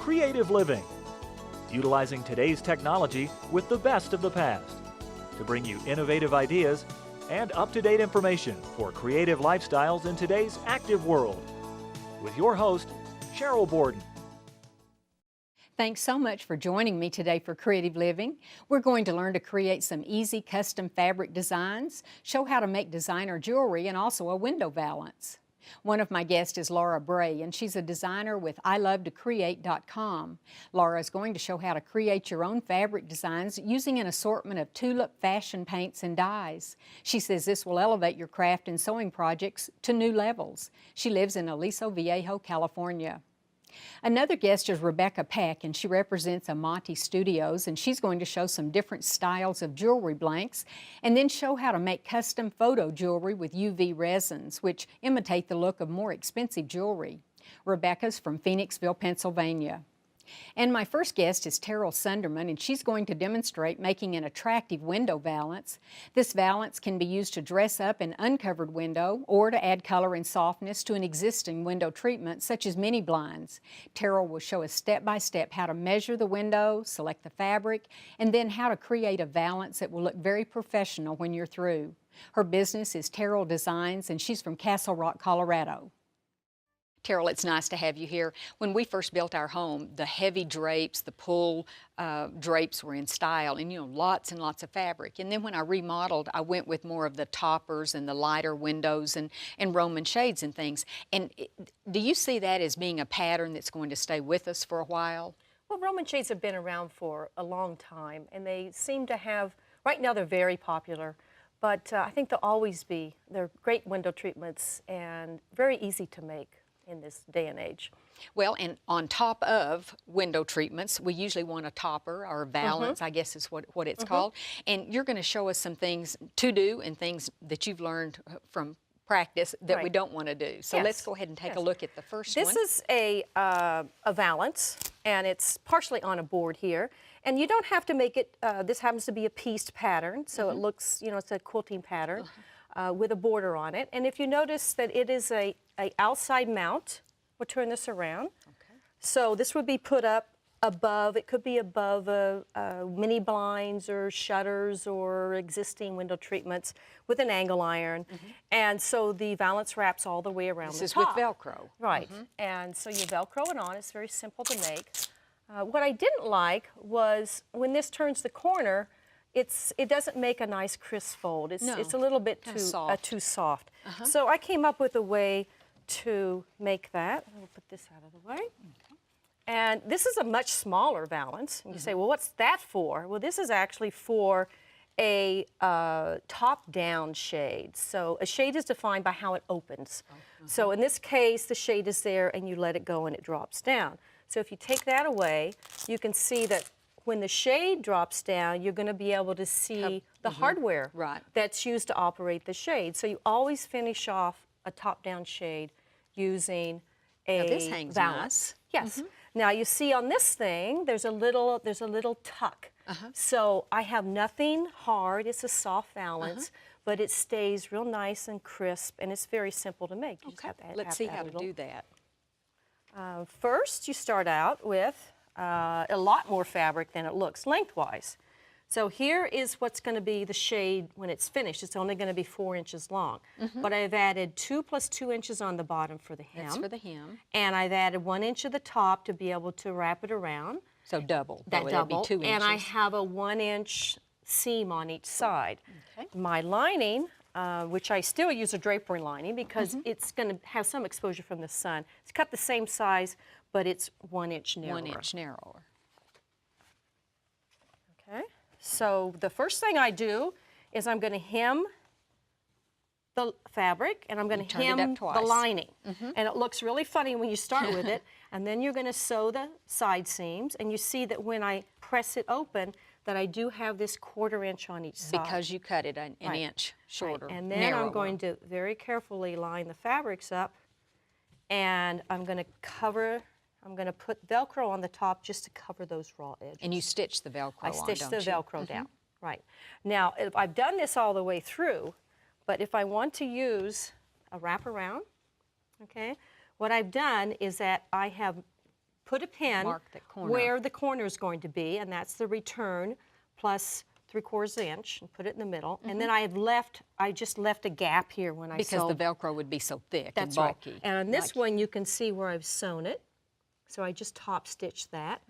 creative living, utilizing today's technology with the best of the past to bring you innovative ideas and up-to-date information for creative lifestyles in today's active world. With your host, Sheryl Borden. Thanks so much for joining me today for Creative Living. We're going to learn to create some easy custom fabric designs, show how to make designer jewelry, and also a window valance. One of my guests is Laura Bray, and she's a designer with ilovetocreate.com. Laura is going to show how to create your own fabric designs using an assortment of tulip fashion paints and dyes. She says this will elevate your craft and sewing projects to new levels. She lives in Aliso Viejo, California. Another guest is Rebecca Peck, and she represents Amati Studios, and she's going to show some different styles of jewelry blanks and then show how to make custom photo jewelry with UV resins, which imitate the look of more expensive jewelry. Rebecca's from Phoenixville, Pennsylvania. And my first guest is Terrell Sunderman, and she's going to demonstrate making an attractive window valance. This valance can be used to dress up an uncovered window or to add color and softness to an existing window treatment, such as mini blinds. Terrell will show us step-by-step how to measure the window, select the fabric, and then how to create a valance that will look very professional when you're through. Her business is Terrell Designs, and she's from Castle Rock, Colorado. Terrell, it's nice to have you here. When we first built our home, the heavy drapes, the pull drapes were in style, and lots and lots of fabric. And then when I remodeled, I went with more of the toppers and the lighter windows and Roman shades and things. And do you see that as being a pattern that's going to stay with us for a while? Well, Roman shades have been around for a long time, and they seem to have, right now they're very popular, but I think they'll always be. They're great window treatments and very easy to make in this day and age. Well, and on top of window treatments, we usually want a topper or a valance, I guess is what it's called. And you're going to show us some things to do and things that you've learned from practice that we don't want to do. So let's go ahead and take a look at the first one. This is a valance, and it's partially on a board here. And you don't have to make it, this happens to be a pieced pattern, so it looks, it's a quilting pattern with a border on it. And if you notice that it is a outside mount, we'll turn this around. Okay. So this would be put up above, it could be above mini blinds or shutters or existing window treatments with an angle iron. And so the valance wraps all the way around the top. This is with Velcro. Right. And so you Velcro it on. It's very simple to make. What I didn't like was when this turns the corner, it doesn't make a nice crisp fold. It's a little bit too soft. So I came up with a way to make that. We'll put this out of the way. Okay. And this is a much smaller valance. And you say, well, what's that for? Well, this is actually for a top-down shade. So a shade is defined by how it opens. So in this case, the shade is there and you let it go and it drops down. So if you take that away, you can see that when the shade drops down, you're going to be able to see the hardware that's used to operate the shade. So you always finish off a top-down shade using a now this hangs valance. Nice. Yes. Now you see on this thing, there's a little tuck. So I have nothing hard. It's a soft valance, but it stays real nice and crisp, and it's very simple to make. You just have to Let's see how to do that. First, you start out with a lot more fabric than it looks lengthwise. So here is what's going to be the shade when it's finished. It's only going to be 4 inches long. But I've added 2 + 2 inches on the bottom for the hem. That's for the hem. And I've added 1 inch at the top to be able to wrap it around. So double. That double. Be 2 inches. And I have a 1-inch seam on each side. My lining, which I still use a drapery lining because it's going to have some exposure from the sun. It's cut the same size, but it's 1 inch narrower. 1 inch narrower. Okay. So the first thing I do is I'm going to hem the fabric and I'm going to hem the lining. And it looks really funny when you start with it. And then you're going to sew the side seams. And you see that when I press it open, that I do have this 1/4 inch on each side. Because you cut it an inch shorter. And then I'm going to very carefully line the fabrics up. And I'm going to cover, I'm going to put Velcro on the top just to cover those raw edges. And you stitch the Velcro on, I stitch don't the you? Velcro down. Right. Now, if I've done this all the way through, but if I want to use a wraparound, okay, what I've done is that I have put a pin Mark the corner. where the corner is going to be, and that's the return plus 3/4 inch, and put it in the middle. And then I just left a gap here when I because sewed. the Velcro would be so thick That's and right. bulky. And on this one, you can see where I've sewn it. So I just top stitched that.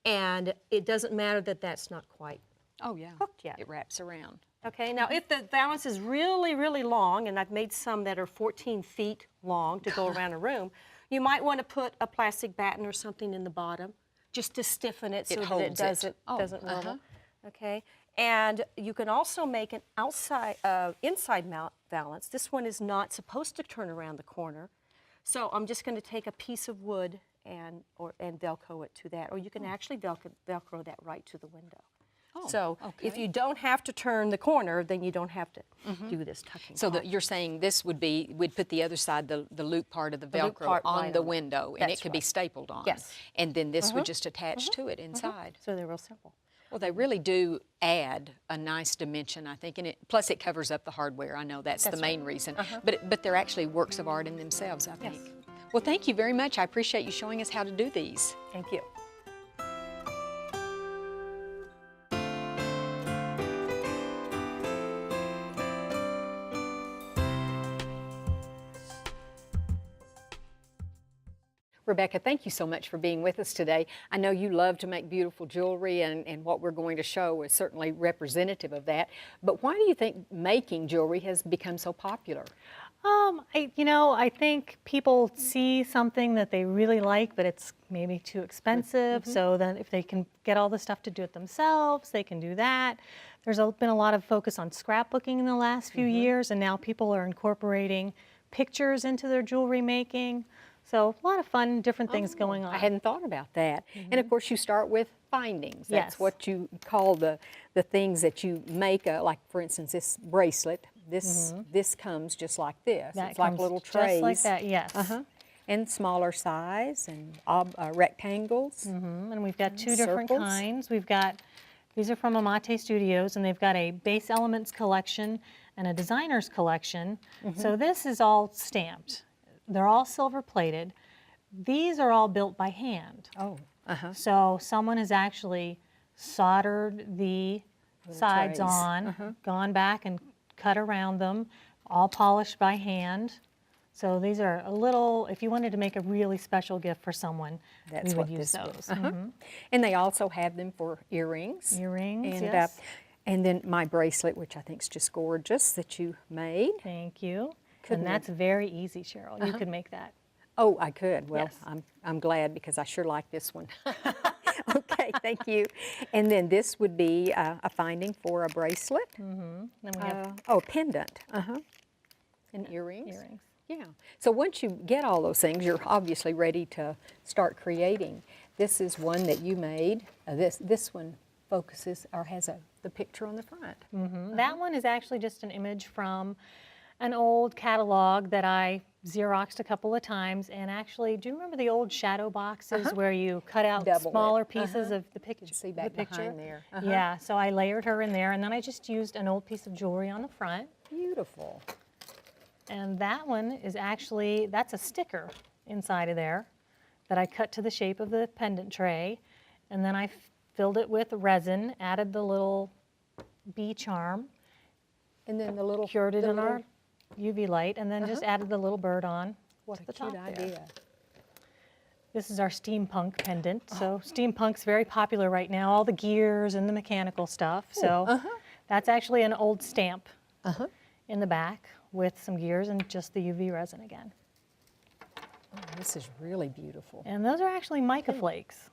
And it doesn't matter that that's not quite Oh yeah, hooked yet. it wraps around. Okay, now if the valance is really, really long, and I've made some that are 14 feet long to go around a room, you might want to put a plastic batten or something in the bottom just to stiffen it so that it holds it. doesn't wobble. Okay, and you can also make an inside mount valance. This one is not supposed to turn around the corner, so I'm just going to take a piece of wood and Velcro it to that, or you can actually Velcro that right to the window. So if you don't have to turn the corner, then you don't have to do this tucking. So you're saying this would be, we'd put the other side, the loop part of the Velcro on the window, and it could be stapled on. Yes. And then this would just attach to it inside. So they're real simple. Well, they really do add a nice dimension, I think, and plus it covers up the hardware. I know that's the main reason, but they're actually works of art in themselves, I think. Well, thank you very much. I appreciate you showing us how to do these. Thank you. Rebecca, thank you so much for being with us today. I know you love to make beautiful jewelry, and what we're going to show is certainly representative of that. But why do you think making jewelry has become so popular? I think people see something that they really like, but it's maybe too expensive. So then if they can get all the stuff to do it themselves, they can do that. There's been a lot of focus on scrapbooking in the last few years, and now people are incorporating pictures into their jewelry making. So a lot of fun, different things going on. I hadn't thought about that. And of course you start with findings. That's Yes. what you call the things that you make, like for instance this bracelet. This comes just like this. That it's like comes little trays. just like that, yes. And smaller size and rectangles. And we've got two different circles. kinds. These are from Amate Studios, and they've got a base elements collection and a designer's collection. So this is all stamped. They're all silver plated. These are all built by hand. Oh, So someone has actually soldered the sides trays. on, gone back and cut around them, all polished by hand. So these are a little, if you wanted to make a really special gift for someone, that's we what would use this those. is. And they also have them for earrings. Earrings, and, yes. And then my bracelet, which I think is just gorgeous, that you made. Thank you. Couldn't And that's very easy, Cheryl. You could make that. Oh, I could. Well, Yes. I'm glad because I sure like this one. Okay, thank you. And then this would be a finding for a bracelet. Then we have Oh, pendant. And earrings. earrings. Yeah. So once you get all those things, you're obviously ready to start creating. This is one that you made. This one focuses or has the picture on the front. That one is actually just an image from an old catalog that I Xeroxed a couple of times. And actually, do you remember the old shadow boxes where you cut out Double it. smaller pieces of the picture? See back behind there. Yeah, so I layered her in there, and then I just used an old piece of jewelry on the front. Beautiful. And that one is actually, that's a sticker inside of there that I cut to the shape of the pendant tray. And then I filled it with resin, added the little bee charm, And then the little cured it the in little- our UV light, and then just added the little bird on. What to a the cute top idea. there. This is our steampunk pendant. So steampunk's very popular right now, all the gears and the mechanical stuff. So that's actually an old stamp in the back with some gears and just the UV resin again. Oh, this is really beautiful. And those are actually mica flakes.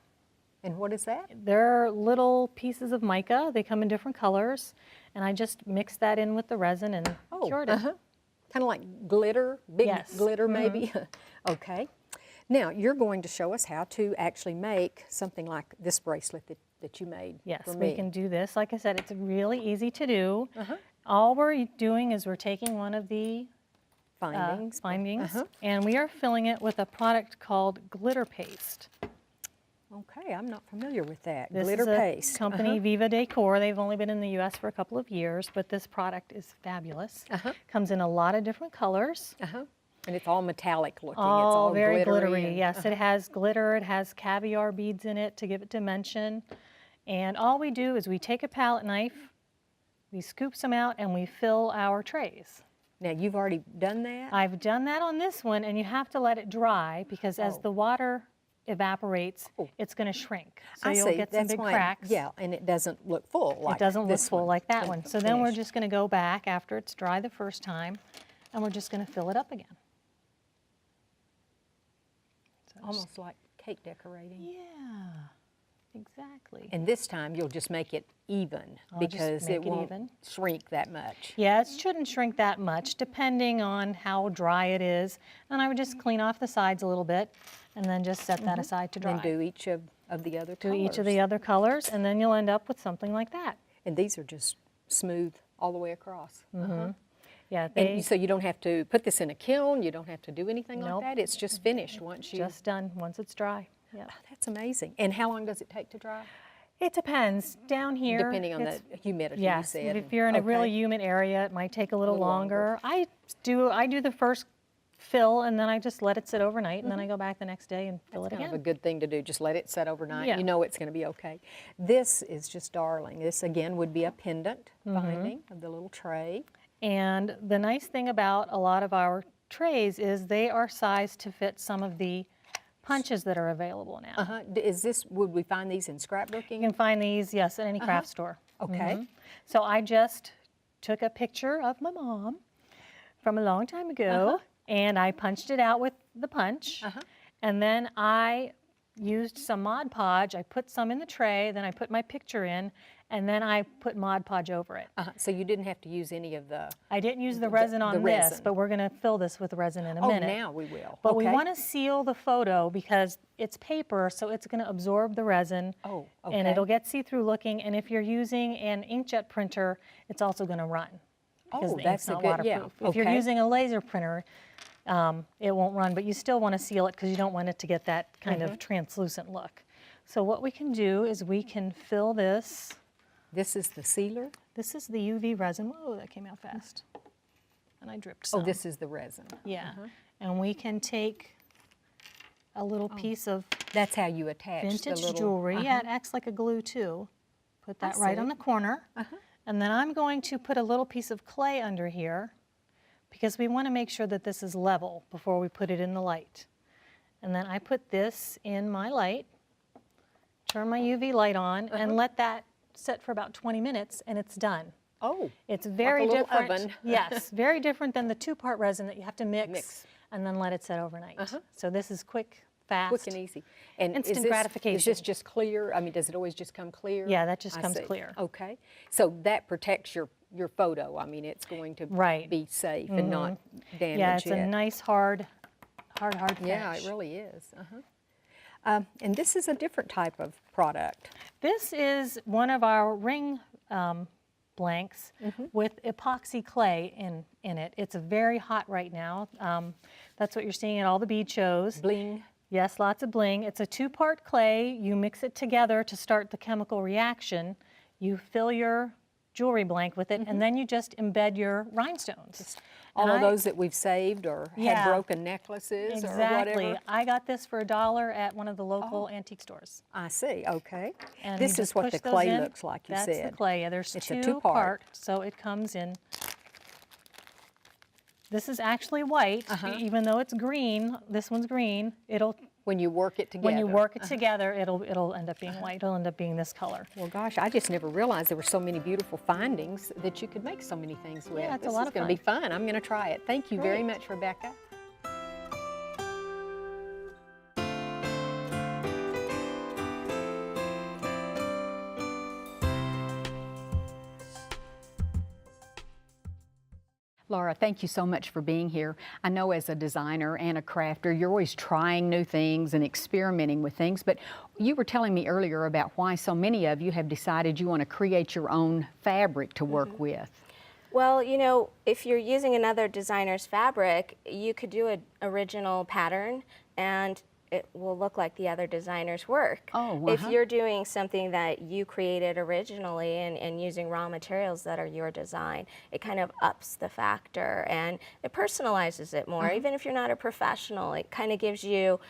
And what is that? They're little pieces of mica. They come in different colors. And I just mixed that in with the resin and cured it. Kind of like glitter, big Yes. glitter maybe. Okay. Now you're going to show us how to actually make something like this bracelet that you made Yes, for we me. can do this. Like I said, it's really easy to do. All we're doing is we're taking one of the Findings. and we are filling it with a product called glitter paste. Okay, I'm not familiar with that. This Glitter is a paste. company, Viva Decor. They've only been in the U.S. for a couple of years, but this product is fabulous. Comes in a lot of different colors. And it's all metallic looking. It's All all very glittery. and- Yes, it has glitter. It has caviar beads in it to give it dimension. And all we do is we take a palette knife, we scoop some out, and we fill our trays. Now, you've already done that? I've done that on this one, and you have to let it dry because as the water evaporates, it's going to shrink. So I you'll see. get some That's big why- cracks. Yeah, and it doesn't look full like It doesn't look this full one. like that It's one. gonna So then we're finish. just going to go back after it's dry the first time, and we're just going to fill it up again. So Almost like cake decorating. yeah, exactly. And this time, you'll just make it even I'll just because make it it won't even. shrink that much. Yeah, it shouldn't shrink that much, depending on how dry it is. And I would just clean off the sides a little bit, and then just set that aside to dry. And do each of the other Do colors. each of the other colors, and then you'll end up with something like that. And these are just smooth all the way across. Yeah, And so you don't have to put this in a kiln, you don't have to do anything Nope. like that? It's just finished once you... just done once it's dry. Yeah. Oh, that's amazing. And how long does it take to dry? It depends. Down here, Depending on it's- the humidity, yes, you said. if you're in a really Okay. humid area, it might take a little Little longer. longer. I do the first fill, and then I just let it sit overnight, and then I go back the next day and fill That's it kind again. of a good thing to do, just let it set overnight. Yeah. You know it's going to be okay. This is just darling. This, again, would be a pendant binding of the little tray. And the nice thing about a lot of our trays is they are sized to fit some of the punches that are available now. Uh-huh. Is this, would we find these in scrapbooking? You can find these, yes, at any craft store. Okay. So I just took a picture of my mom from a long time ago, and I punched it out with the punch. And then I used some Mod Podge. I put some in the tray, then I put my picture in, and then I put Mod Podge over it. So you didn't have to use any of the... I didn't use the resin on this, resin. but we're going to fill this with resin in a Oh, minute. now we will. But we Okay. want to seal the photo because it's paper, so it's going to absorb the resin. Oh, And okay. it'll get see-through looking. And if you're using an inkjet printer, it's also going to run because Oh, the that's ink's a not good- yeah, waterproof. If you're okay. using a laser printer, it won't run, but you still want to seal it because you don't want it to get that kind Mm-hmm. of translucent look. So what we can do is we can fill this. This is the sealer? This is the UV resin. Whoa, that came out fast. And I dripped some. Oh, this is the resin. Yeah, and we can take a little piece of That's how you attach the vintage little... jewelry. Yeah, it acts like a glue too. Put that right on see. the corner. And then I'm going to put a little piece of clay under here because we want to make sure that this is level before we put it in the light. And then I put this in my light, turn my UV light on, and let that sit for about 20 minutes, and it's done. Oh, It's very little different. oven. Yes, very different than the two-part resin that you have to mix, Mix. and then let it sit overnight. So this is quick, fast. quick and easy. And Instant is this, gratification. Is this just clear? I mean, does it always just come clear? Yeah, that just I comes see. clear. Okay. So that protects your photo. I mean, it's going to Right. be safe and not damage Yeah, it's it. a nice hard finish. Yeah, it really is. And this is a different type of product. This is one of our ring blanks with epoxy clay in it. It's very hot right now. That's what you're seeing at all the bead shows. Bling. Yes, lots of bling. It's a two-part clay. You mix it together to start the chemical reaction. You fill your jewelry blank with it, and then you just embed your rhinestones. All And of I- those that we've saved or Yeah. had broken necklaces or Exactly. whatever. I got this for $1 at one of the local antique stores. I see, okay. And you This just is what push the those clay in. looks like, you That's said. the clay. Yeah, there's It's a two-part, two-part. so it comes in. This is actually white, even though it's green. This one's green. It'll When you work it together. when you work it together, it'll end up being white. It'll end up being this color. Well, gosh, I just never realized there were so many beautiful findings that you could make so many things with. Yeah, it's a This lot is of going to be fun. I'm going to try it. Thank you very Great. much, Rebecca. Laura, thank you so much for being here. I know as a designer and a crafter, you're always trying new things and experimenting with things, but you were telling me earlier about why so many of you have decided you want to create your own fabric to work with. Well, you know, if you're using another designer's fabric, you could do an original pattern and it will look like the other designer's work. Oh, If you're doing something that you created originally and using raw materials that are your design, it kind of ups the factor and it personalizes it more. Even if you're not a professional, it kind of gives you,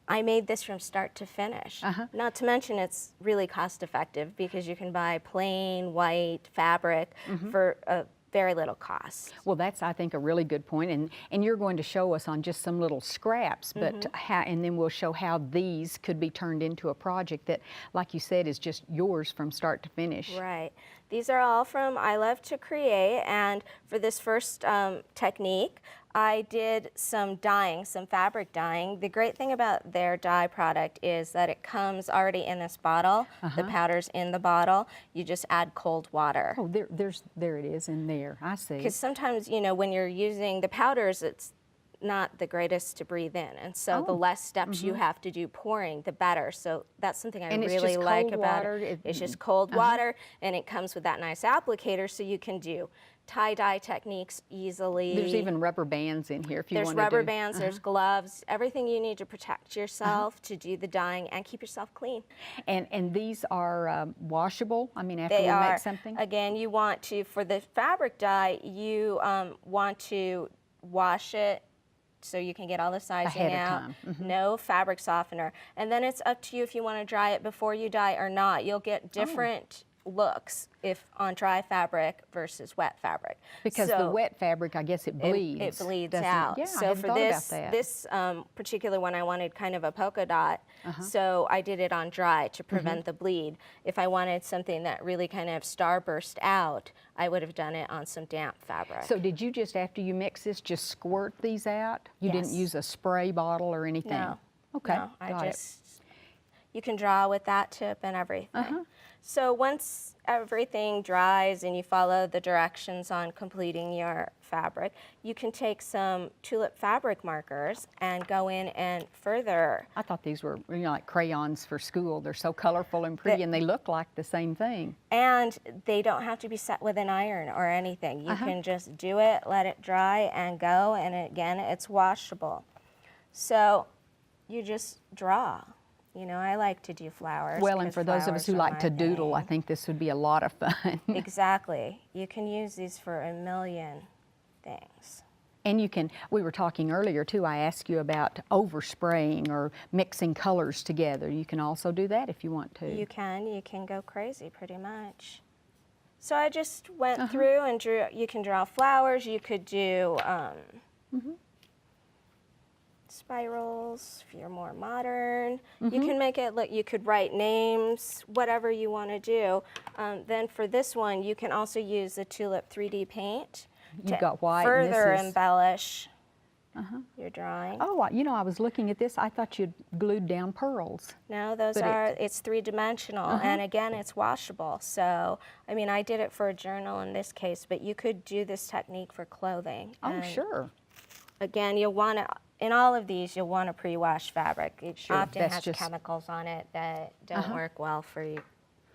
I made this from start to finish. Not to mention it's really cost effective because you can buy plain white fabric for a very little cost. Well, that's, I think, a really good point, and you're going to show us on just some little scraps, but and then we'll show how these could be turned into a project that, like you said, is just yours from start to finish. Right. These are all from I Love to Create, and for this first technique, I did some dyeing, some fabric dyeing. The great thing about their dye product is that it comes already in this bottle. The powder's in the bottle. You just add cold water. Oh, there it is in there. I see. Because sometimes, you know, when you're using the powders, it's not the greatest to breathe in, and so the less steps you have to do pouring, the better. So that's something I really like about it. It's just cold water, and it comes with that nice applicator, so you can do tie-dye techniques easily. There's even rubber bands in here if you want to do. There's rubber bands, there's gloves, everything you need to protect yourself, to do the dyeing, and keep yourself clean. And these are washable? I mean, after They we are. make something? Again, you want to, for the fabric dye, you want to wash it so you can get all the sizing Ahead of out. time. No fabric softener. And then it's up to you if you want to dry it before you dye or not. You'll get different looks if on dry fabric versus wet fabric. Because the wet fabric, I guess it bleeds. It bleeds doesn't it? out. Yeah, I so hadn't for thought this, about that. this particular one, I wanted kind of a polka dot, so I did it on dry to prevent the bleed. If I wanted something that really kind of starburst out, I would have done it on some damp fabric. So did you just, after you mix this, just squirt these out? You didn't use a spray bottle or anything? No. Okay, No, got it. You can draw with that tip and everything. So once everything dries and you follow the directions on completing your fabric, you can take some tulip fabric markers and go in and further. I thought these were, you know, like crayons for school. They're so colorful and pretty, and they look like the same thing. And they don't have to be set with an iron or anything. You can just do it, let it dry, and go. And again, it's washable. So you just draw. You know, I like to do flowers. Well, and for those of us who like to doodle, I think this would be a lot of fun. Exactly. You can use these for a million things. And you can, we were talking earlier too, I asked you about overspraying or mixing colors together. You can also do that if you want to. You can go crazy pretty much. So I just went through and drew, you can draw flowers, you could do spirals if you're more modern. You can make it look, you could write names, whatever you want to do. Then for this one, you can also use the Tulip 3D paint to got white, further and this is, embellish your drawing. Oh, you know, I was looking at this. I thought you'd glued down pearls. No, those it's three-dimensional, and again, it's washable. So, I mean, I did it for a journal in this case, but you could do this technique for clothing. Oh, And sure. again, you'll want to, in all of these, you'll want to pre-wash fabric. It often that's has just chemicals on it that don't work well for you,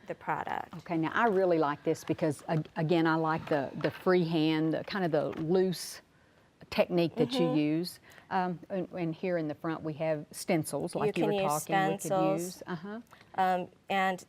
the product. Okay, now I really like this because, again, I like the freehand, kind of the loose technique that you use. And here in the front we have stencils, like you were talking. Stencils. We could use. And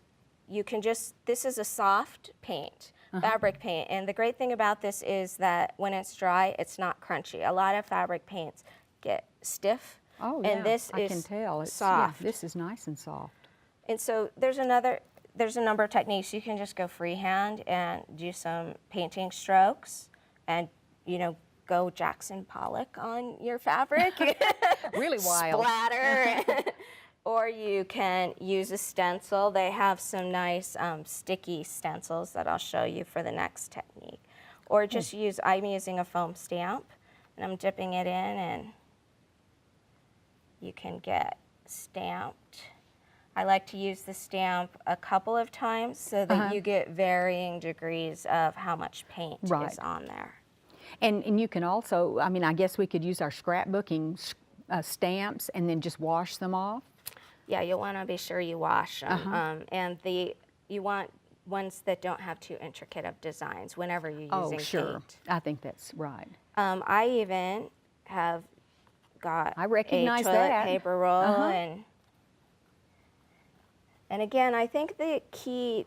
you can just, this is a soft paint, fabric paint. And the great thing about this is that when it's dry, it's not crunchy. A lot of fabric paints get stiff. Oh, and yeah, this I is can tell. It's soft. Yeah, this is nice and soft. And so there's a number of techniques. You can just go freehand and do some painting strokes and, you know, go Jackson Pollock on your fabric. Really wild. Splatter. Or you can use a stencil. They have some nice sticky stencils that I'll show you for the next technique. Or just use, I'm using a foam stamp, and I'm dipping it in, and you can get stamped. I like to use the stamp a couple of times so that you get varying degrees of how much paint is on there. And you can also, I mean, I guess we could use our scrapbooking stamps and then just wash them off. Yeah, you'll want to be sure you wash them. And you want ones that don't have too intricate of designs whenever you're using Oh, sure. paint. I think that's right. I even have got I recognize a toilet that. paper roll, and again, I think the key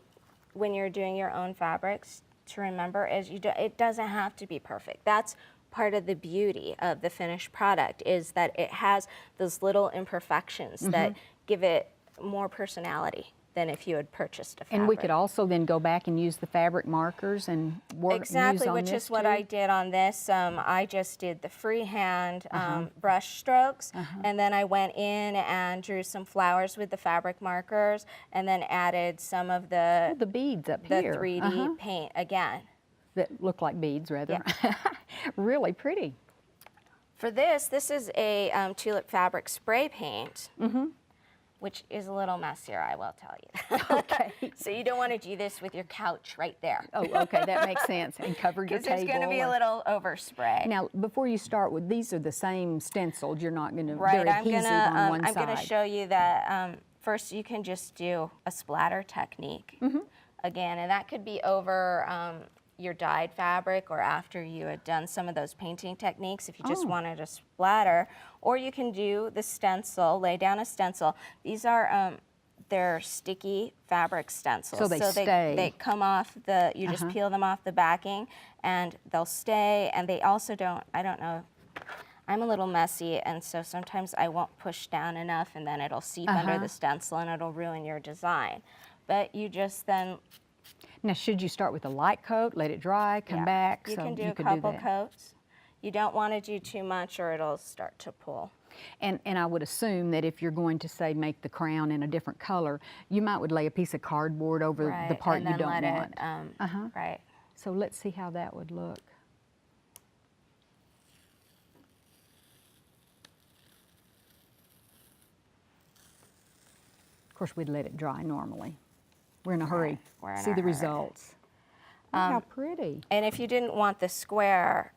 when you're doing your own fabrics to remember is it doesn't have to be perfect. That's part of the beauty of the finished product, is that it has those little imperfections that give it more personality than if you had purchased a fabric. And we could also then go back and use the fabric markers and exactly, which is what I did on this. I just did the freehand brush strokes, and then I went in and drew some flowers with the fabric markers, and then added some of the beads up the here. 3D paint again. That look like beads, rather. Yeah. Really pretty. For this is a tulip fabric spray paint. Which is a little messier, I will tell you. Okay. So you don't want to do this with your couch right there. Oh, okay, that makes sense. And cover your table. Because there's going to be a little overspray. Now, before you start with, these are the same stenciled. You're not going to, right, they're adhesive on one I'm side. going to show you that first you can just do a splatter technique. Again, and that could be over your dyed fabric or after you had done some of those painting techniques if you just wanted to splatter. Or you can do the stencil, lay down a stencil. These are, they're sticky fabric stencils. So they stay. They come off you just peel them off the backing and they'll stay, and they also don't, I don't know, I'm a little messy, and so sometimes I won't push down enough and then it'll seep under the stencil and it'll ruin your design. But you just then... Now, should you start with a light coat, let it dry, come back? You so can do you a could couple that. coats. You don't want to do too much or it'll start to pull. And I would assume that if you're going to, say, make the crown in a different color, you would lay a piece of cardboard over the part you don't want. Right. So let's see how that would look. Of course, we'd let it dry normally. We're in a hurry. We're in See a the hurry. results. Look how pretty. And if you didn't want the square,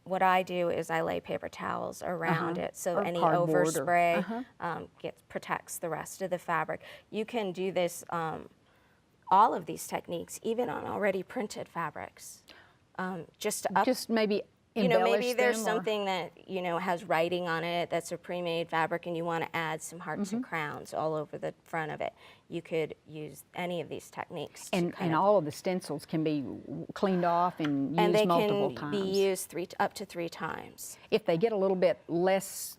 what I do is I lay paper towels around it, so Or any cardboard or- overspray protects the rest of the fabric. You can do this, all of these techniques, even on already printed fabrics. Just to up, Just maybe you know, embellish maybe there's them or- something that, you know, has writing on it that's a pre-made fabric and you want to add some hearts and crowns all over the front of it. You could use any of these techniques. And all of the stencils can be cleaned off and used multiple and they times. can be used up to 3 times. If they get a little bit less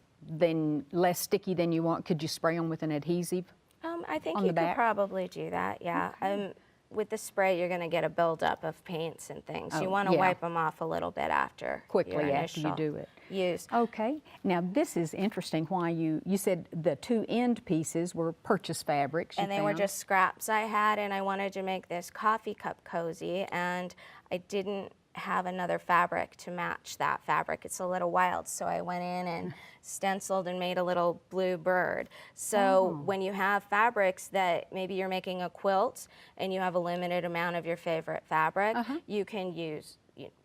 sticky than you want, could you spray them with an adhesive? I think on you the could back? probably do that, yeah. With the spray, you're going to get a buildup of paints and things. You Oh, want to yeah. wipe them off a little bit after Quickly your after you initial do it. use. Okay. Now this is interesting. Why you said the 2 end pieces were purchase fabrics. And they were just scraps I had, and I wanted to make this coffee cup cozy, and I didn't have another fabric to match that fabric. It's a little wild, so I went in and stenciled and made a little blue bird. So when you have fabrics that maybe you're making a quilt and you have a limited amount of your favorite fabric, you can use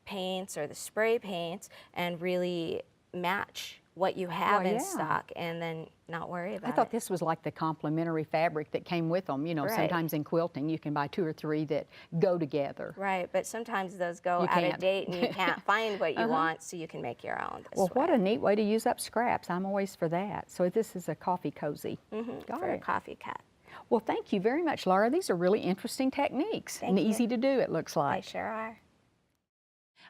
paints or the spray paints and really match what you have in stock and then not worry about it. I thought this was like the complementary fabric that came with them. You know, sometimes in quilting you can buy 2 or 3 that go together. Right, but sometimes those go out of date and you can't find what you want, so you can make your own this way. What a neat way to use up scraps. I'm always for that. So this is a coffee cozy. Got for it. a coffee cup. Well, thank you very much, Laura. These are really interesting techniques and easy to do, it looks They like. sure are.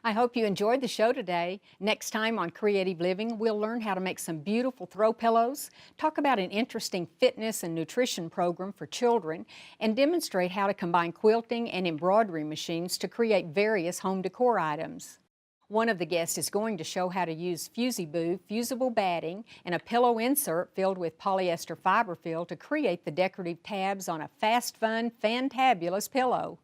I hope you enjoyed the show today. Next time on Creative Living, we'll learn how to make some beautiful throw pillows, talk about an interesting fitness and nutrition program for children, and demonstrate how to combine quilting and embroidery machines to create various home decor items. One of the guests is going to show how to use Fusiboo fusible batting and a pillow insert filled with polyester fiber fill to create the decorative tabs on a fast, fun, fantabulous pillow.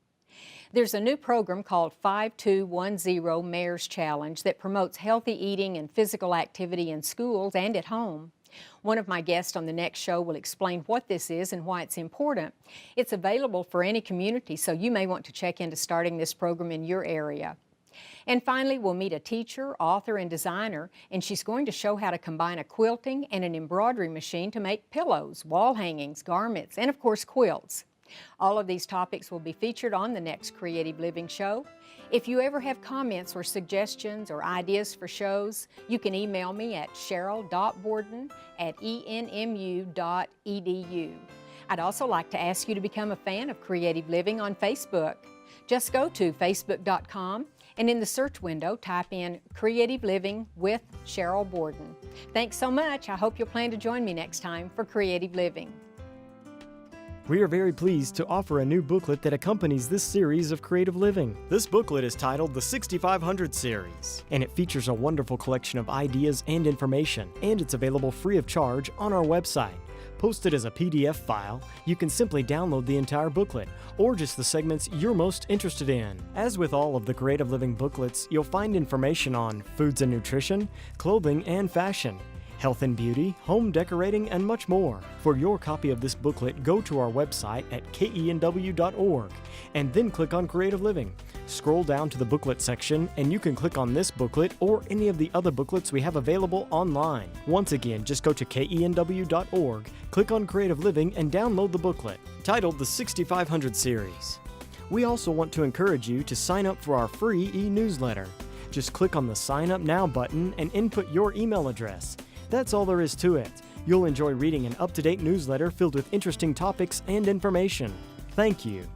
There's a new program called 5210 Mayor's Challenge that promotes healthy eating and physical activity in schools and at home. One of my guests on the next show will explain what this is and why it's important. It's available for any community, so you may want to check into starting this program in your area. And finally, we'll meet a teacher, author, and designer, and she's going to show how to combine a quilting and an embroidery machine to make pillows, wall hangings, garments, and of course quilts. All of these topics will be featured on the next Creative Living show. If you ever have comments or suggestions or ideas for shows, you can email me at cheryl.borden@enmu.edu. I'd also like to ask you to become a fan of Creative Living on Facebook. Just go to facebook.com and in the search window type in Creative Living with Sheryl Borden. Thanks so much. I hope you'll plan to join me next time for Creative Living. We are very pleased to offer a new booklet that accompanies this series of Creative Living. This booklet is titled the 6500 Series, and it features a wonderful collection of ideas and information, and it's available free of charge on our website. Posted as a PDF file, you can simply download the entire booklet, or just the segments you're most interested in. As with all of the Creative Living booklets, you'll find information on foods and nutrition, clothing and fashion, health and beauty, home decorating, and much more. For your copy of this booklet, go to our website at KENW.org and then click on Creative Living. Scroll down to the booklet section and you can click on this booklet or any of the other booklets we have available online. Once again, just go to KENW.org, click on Creative Living, and download the booklet, titled the 6500 Series. We also want to encourage you to sign up for our free e-newsletter. Just click on the Sign Up Now button and input your email address. That's all there is to it. You'll enjoy reading an up-to-date newsletter filled with interesting topics and information. Thank you.